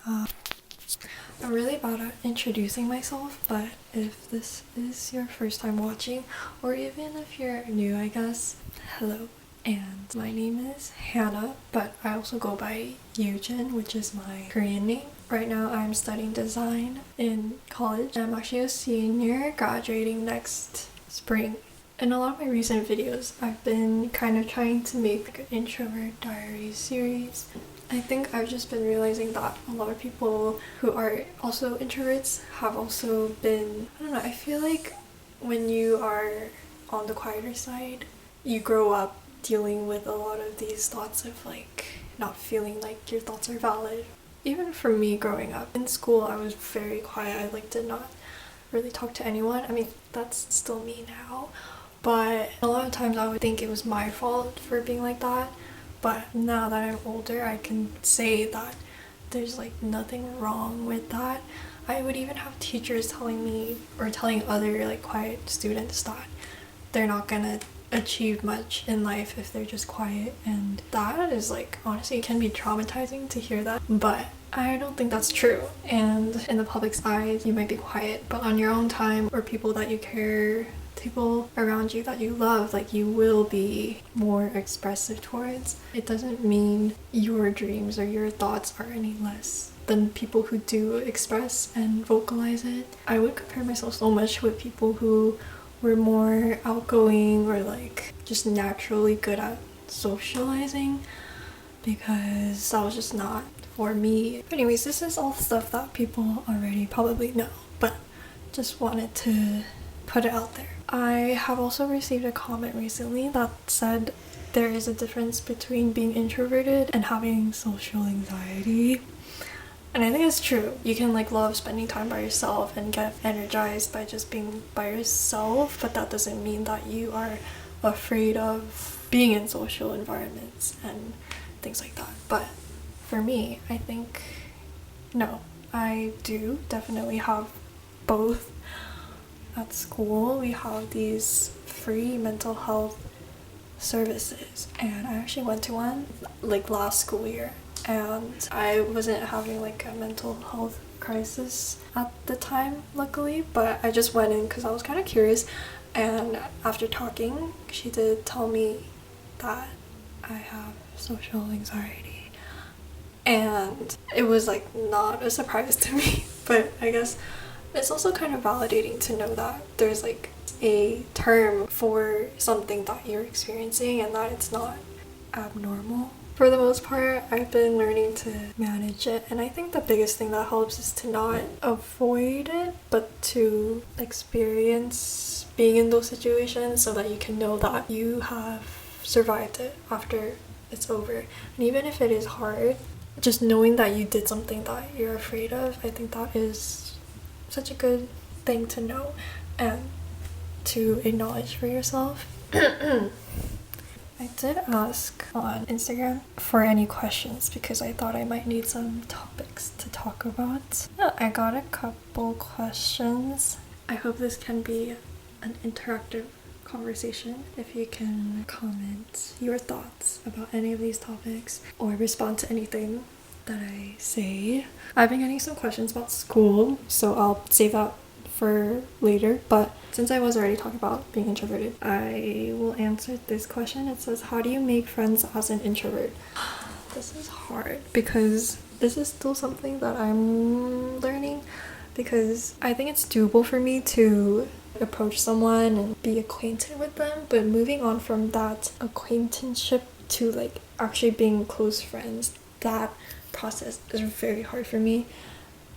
I'm really bad at introducing myself, but if this is your first time watching, or even if you're new, I guess, hello. And my name is Hannah, but I also go by Yujin, which is my Korean name. Right now I'm studying design in college. I'm actually a senior, graduating next spring. In a lot of my recent videos, I've been kind of trying to make like an introvert diary series. I think I've just been realizing that a lot of people who are also introverts have also been, I don't know, I feel like when you are on the quieter side, you grow up dealing with a lot of these thoughts of like not feeling like your thoughts are valid. Even for me growing up in school, I was very quiet. I like did not really talk to anyone. I mean, that's still me now, but a lot of times I would think it was my fault for being like that. But now that I'm older, I can say that there's like nothing wrong with that. I would even have teachers telling me or telling other like quiet students that they're not gonna achieve much in life if they're just quiet, and that is like, honestly, it can be traumatizing to hear that, but I don't think that's true. And in the public's eyes, you might be quiet, but on your own time, or people that you care, people around you that you love, like, you will be more expressive towards. It doesn't mean your dreams or your thoughts are any less than people who do express and vocalize it. I would compare myself so much with people who were more outgoing or like just naturally good at socializing, because that was just not for me. Anyways, this is all stuff that people already probably know, but just wanted to put it out there. I have also received a comment recently that said there is a difference between being introverted and having social anxiety. And I think it's true. You can like love spending time by yourself and get energized by just being by yourself, but that doesn't mean that you are afraid of being in social environments and things like that. But for me, I think no, I do definitely have both. At school, we have these free mental health services, and I actually went to one like last school year, and I wasn't having like a mental health crisis at the time, luckily, but I just went in because I was kind of curious. And after talking, she did tell me that I have social anxiety, and it was like not a surprise to me, but I guess it's also kind of validating to know that there's like a term for something that you're experiencing and that it's not abnormal. For the most part, I've been learning to manage it, and I think the biggest thing that helps is to not avoid it, but to experience being in those situations so that you can know that you have survived it after it's over. And even if it is hard, just knowing that you did something that you're afraid of, I think that is such a good thing to know and to acknowledge for yourself. I did ask on Instagram for any questions because I thought I might need some topics to talk about. Yeah, I got a couple questions. I hope this can be an interactive conversation. If you can comment your thoughts about any of these topics or respond to anything that I say. I've been getting some questions about school, so I'll save that for later, but since I was already talking about being introverted, I will answer this question. It says, how do you make friends as an introvert? This is hard because this is still something that I'm learning, because I think it's doable for me to approach someone and be acquainted with them, but moving on from that acquaintanceship to like actually being close friends, that process is very hard for me.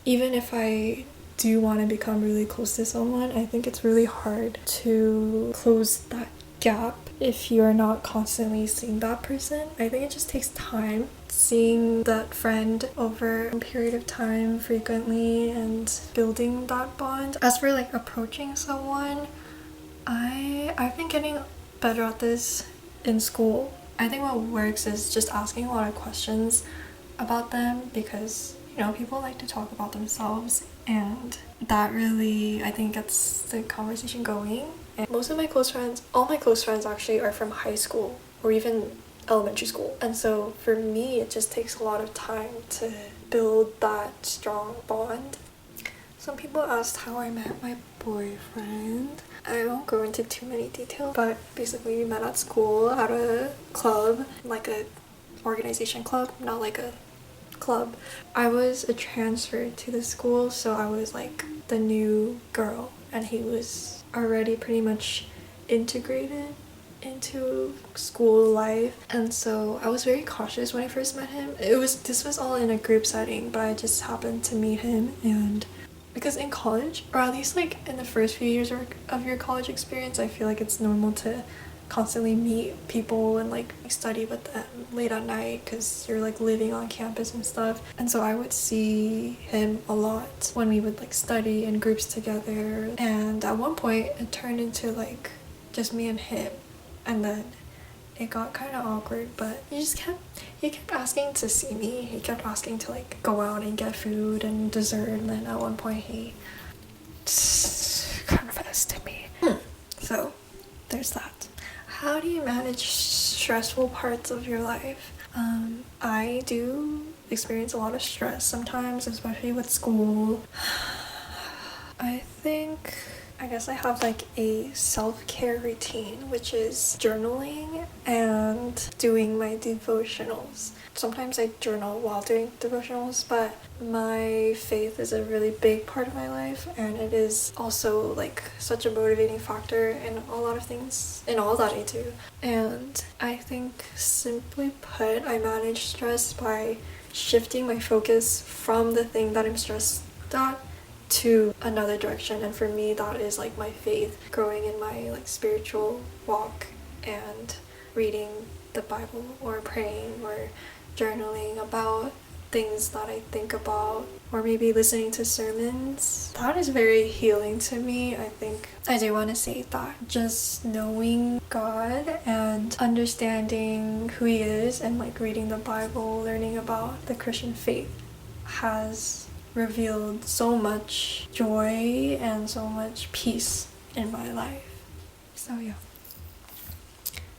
Even if I do want to become really close to someone, I think it's really hard to close that gap if you're not constantly seeing that person. I think it just takes time, seeing that friend over a period of time frequently and building that bond. As for like approaching someone, I've been getting better at this in school. I think what works is just asking a lot of questions about them, because you know, people like to talk about themselves, and that really, I think, gets the conversation going. And most of my close friends, all my close friends actually, are from high school or even elementary school, and so for me it just takes a lot of time to build that strong bond. Some people asked how I met my boyfriend. I won't go into too many details, but basically we met at school at a club, like a organization club, not like a club. I was a transfer to the school, so I was like the new girl, and he was already pretty much integrated into school life, and so I was very cautious when I first met him. This was all in a group setting, but I just happened to meet him. And because in college, or at least like in the first few years of your college experience, I feel like it's normal to constantly meet people and like study with them late at night because you're like living on campus and stuff. And so I would see him a lot when we would like study in groups together, and at one point it turned into like just me and him, and then it got kind of awkward, but he kept asking to see me. He kept asking to like go out and get food and dessert, and then at one point he confessed to me. So there's that. How do you manage stressful parts of your life? I do experience a lot of stress sometimes, especially with school. I guess I have like a self-care routine, which is journaling and doing my devotionals. Sometimes I journal while doing devotionals, but my faith is a really big part of my life, and it is also like such a motivating factor in a lot of things, in all that I do. And I think, simply put, I manage stress by shifting my focus from the thing that I'm stressed at to another direction. And for me, that is like my faith, growing in my like spiritual walk and reading the Bible or praying or journaling about things that I think about, or maybe listening to sermons. That is very healing to me. I think I do want to say that just knowing God and understanding who He is and like reading the Bible, learning about the Christian faith has revealed so much joy and so much peace in my life. So yeah.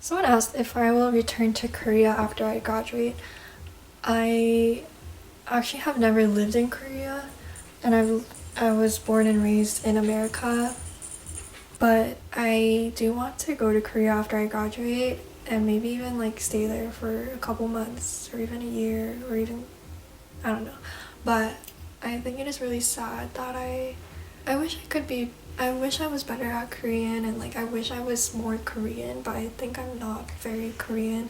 Someone asked if I will return to Korea after I graduate. I actually have never lived in Korea, and I was born and raised in America, but I do want to go to Korea after I graduate and maybe even like stay there for a couple months or even a year, or even, I don't know. But I think it is really sad that I wish I was better at Korean, and like I wish I was more Korean, but I think I'm not very Korean.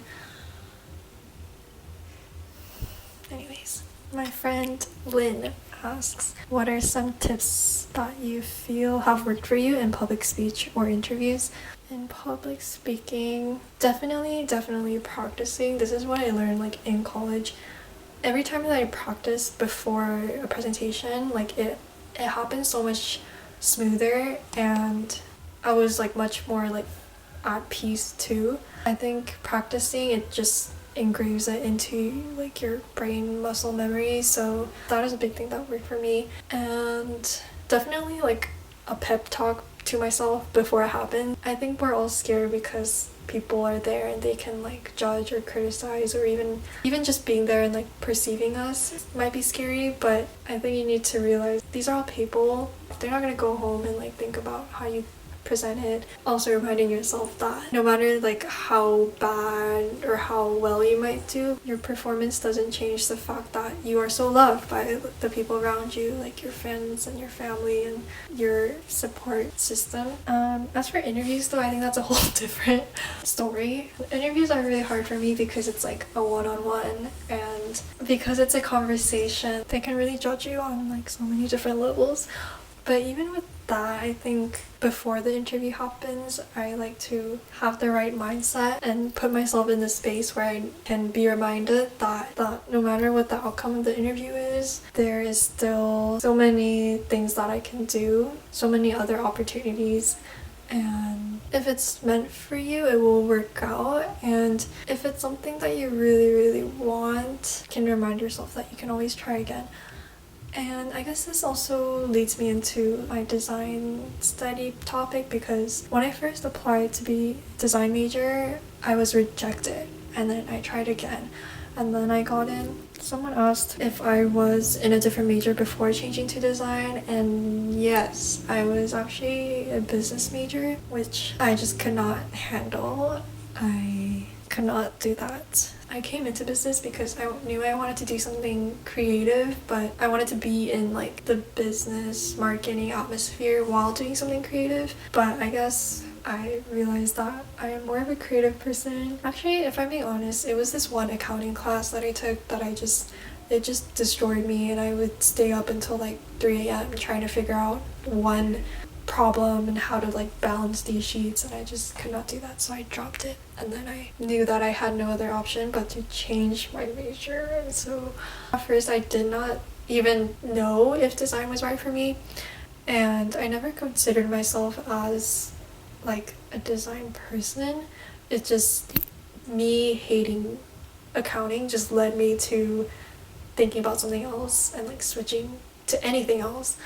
Anyways, my friend Lynn asks, what are some tips that you feel have worked for you in public speech or interviews? In public speaking, definitely practicing. This is what I learned like in college. Every time that I practice before a presentation, like it happens so much smoother, and I was like much more like at peace too. I think practicing it just engraves it into like your brain muscle memory, so that is a big thing that worked for me. And definitely like a pep talk to myself before it happened. I think we're all scared because people are there and they can like judge or criticize, or even just being there and like perceiving us might be scary, but I think you need to realize these are all people. They're not gonna go home and like think about how you presented. Also reminding yourself that no matter like how bad or how well you might do, your performance doesn't change the fact that you are so loved by the people around you, like your friends and your family and your support system. As for interviews though, I think that's a whole different story. Interviews are really hard for me because it's like a one-on-one, and because it's a conversation, they can really judge you on like so many different levels. But even with that, I think before the interview happens, I like to have the right mindset and put myself in the space where I can be reminded that no matter what the outcome of the interview is, there is still so many things that I can do, so many other opportunities, and if it's meant for you, it will work out. And if it's something that you really want, you can remind yourself that you can always try again. And I guess this also leads me into my design study topic, because when I first applied to be design major, I was rejected, and then I tried again. and then I got in. Someone asked if I was in a different major before changing to design, and yes, I was actually a business major, which I just could not handle. I could not do that. I came into business because I knew I wanted to do something creative, but I wanted to be in like the business marketing atmosphere while doing something creative. But I guess I realized that I am more of a creative person. Actually, if I'm being honest, it was this one accounting class that I took that it just destroyed me, and I would stay up until like 3 a.m. trying to figure out one problem and how to like balance these sheets, and I just could not do that, so I dropped it. And then I knew that I had no other option but to change my major, and so at first I did not even know if design was right for me, and I never considered myself as like a design person. It's just me hating accounting just led me to thinking about something else and like switching to anything else.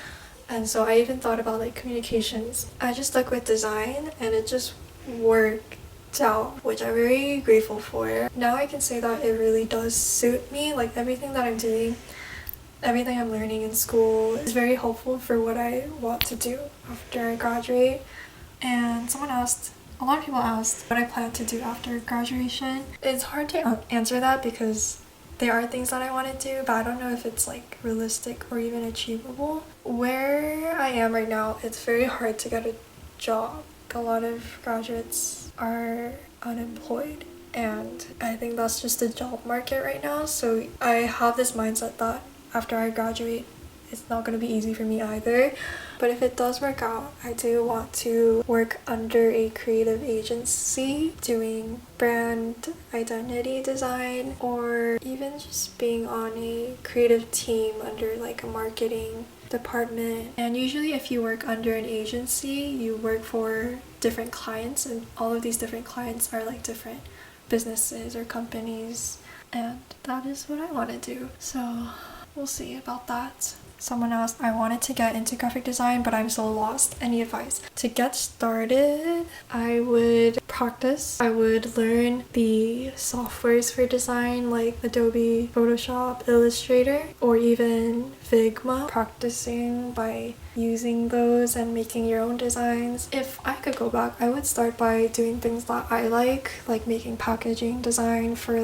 And so I even thought about like communications. I just stuck with design and it just worked out, which I'm very grateful for. Now I can say that it really does suit me. Like everything that I'm doing, everything I'm learning in school is very helpful for what I want to do after I graduate. And a lot of people asked what I plan to do after graduation. It's hard to answer that because there are things that I want to do, but I don't know if it's like realistic or even achievable. Where I am right now, it's very hard to get a job. A lot of graduates are unemployed, and I think that's just the job market right now. So I have this mindset that after I graduate, it's not going to be easy for me either. But if it does work out, I do want to work under a creative agency doing brand identity design, or even just being on a creative team under like a marketing department. And usually if you work under an agency, you work for different clients, and all of these different clients are like different businesses or companies, and that is what I want to do. So we'll see about that. Someone asked, I wanted to get into graphic design, but I'm so lost. Any advice? To get started, I would practice. I would learn the softwares for design like Adobe, Photoshop, Illustrator, or even Figma. Practicing by using those and making your own designs. If I could go back, I would start by doing things that I like making packaging design for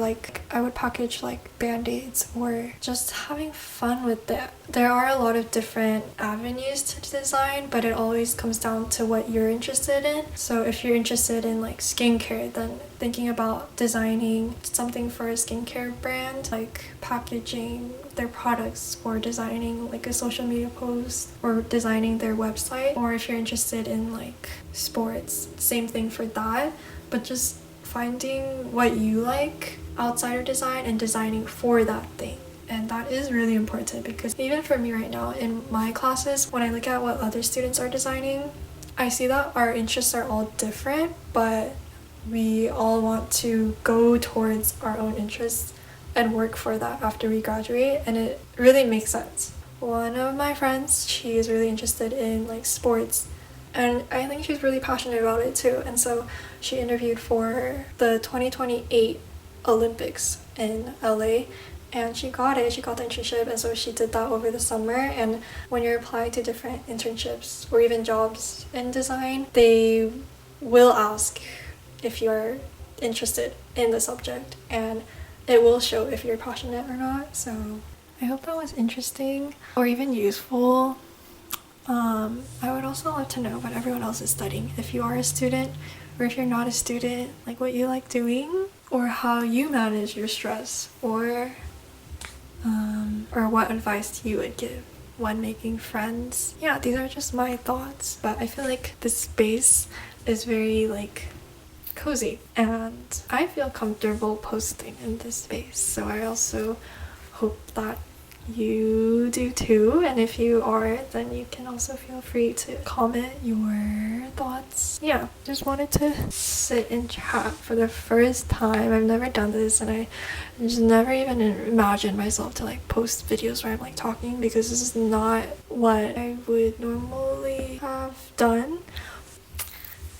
I would package like band-aids, or just having fun with that. There are a lot of different avenues to design, but it always comes down to what you're interested in. So if you're interested in like skincare, then thinking about designing something for a skincare brand, like packaging their products, or designing like a social media post, or designing their website. Or if you're interested in like sports, same thing for that, but just finding what you like outside of design and designing for that thing. And that is really important, because even for me right now in my classes, when I look at what other students are designing, I see that our interests are all different, but we all want to go towards our own interests and work for that after we graduate, and it really makes sense. One of my friends, she is really interested in like sports, and I think she's really passionate about it too, and so she interviewed for the 2028 Olympics in LA, and she got it. She got the internship, and so she did that over the summer. And when you're applying to different internships or even jobs in design, they will ask if you're interested in the subject, and it will show if you're passionate or not. So I hope that was interesting or even useful. I would also love to know what everyone else is studying. If you are a student, or if you're not a student, like what you like doing, or how you manage your stress, or what advice you would give when making friends. Yeah, these are just my thoughts, but I feel like this space is very like cozy, and I feel comfortable posting in this space, so I also hope that you do too. And if you are, then you can also feel free to comment your thoughts. Yeah, just wanted to sit and chat for the first time. I've never done this, and I just never even imagined myself to like post videos where I'm like talking, because this is not what I would normally have done.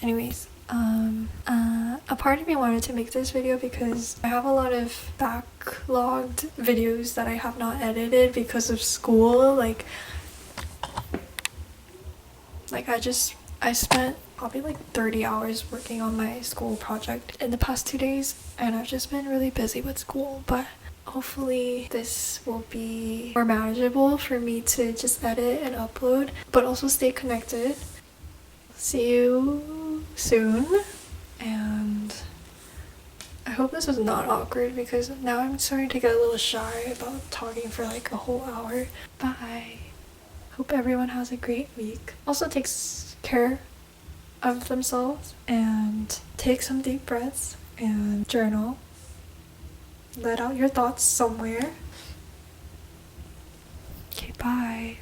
Anyways, a part of me wanted to make this video because I have a lot of back backlogged videos that I have not edited because of school. Like I spent probably like 30 hours working on my school project in the past 2 days, and I've just been really busy with school, but hopefully this will be more manageable for me to just edit and upload, but also stay connected. See you soon, and I hope this was not awkward because now I'm starting to get a little shy about talking for like a whole hour. Bye. Hope everyone has a great week. Also takes care of themselves and take some deep breaths and journal. Let out your thoughts somewhere. Okay, bye.